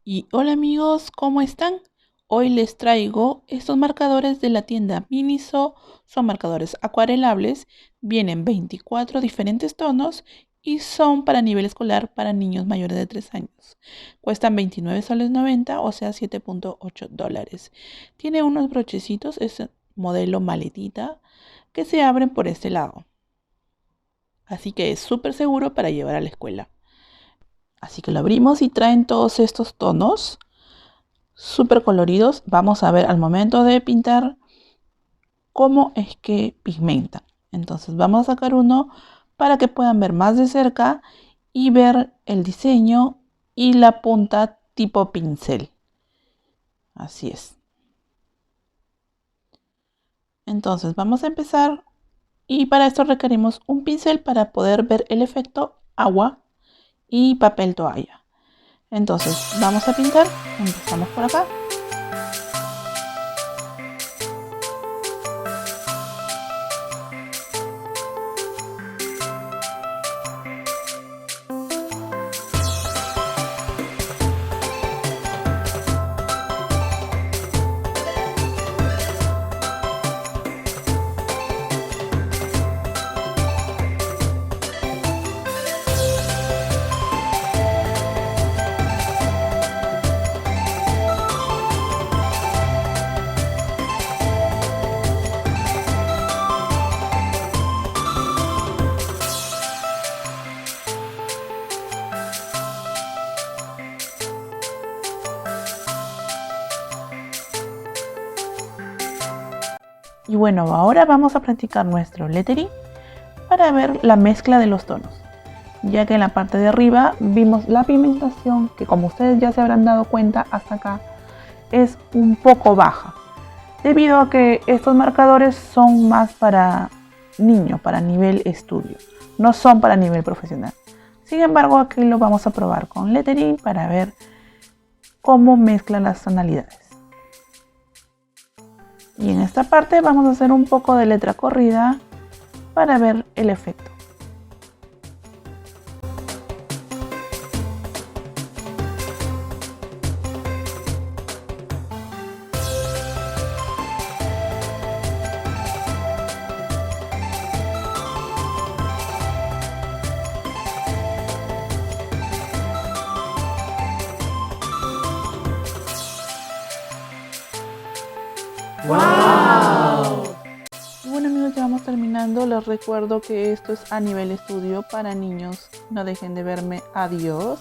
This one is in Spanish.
Y hola amigos, ¿cómo están? Hoy les traigo estos marcadores de la tienda Miniso. Son marcadores acuarelables, vienen 24 diferentes tonos y son para nivel escolar para niños mayores de 3 años. Cuestan 29 soles 90, o sea 7.8 dólares. Tiene unos brochecitos, es modelo maletita, que se abren por este lado. Así que es súper seguro para llevar a la escuela. Así que lo abrimos y traen todos estos tonos súper coloridos. Vamos a ver al momento de pintar cómo es que pigmentan. Entonces vamos a sacar uno para que puedan ver más de cerca y ver el diseño y la punta tipo pincel. Así es. Entonces vamos a empezar y para esto requerimos un pincel para poder ver el efecto agua y papel toalla. Entonces vamos a pintar. Empezamos por acá. Y bueno, ahora vamos a practicar nuestro lettering para ver la mezcla de los tonos, ya que en la parte de arriba vimos la pigmentación que, como ustedes ya se habrán dado cuenta hasta acá, es un poco baja, debido a que estos marcadores son más para niños, para nivel estudio, no son para nivel profesional. Sin embargo, aquí lo vamos a probar con lettering para ver cómo mezcla las tonalidades. Y en esta parte vamos a hacer un poco de letra corrida para ver el efecto. ¡Wow! Y bueno amigos, ya vamos terminando. Les recuerdo que esto es a nivel estudio para niños. No dejen de verme. Adiós.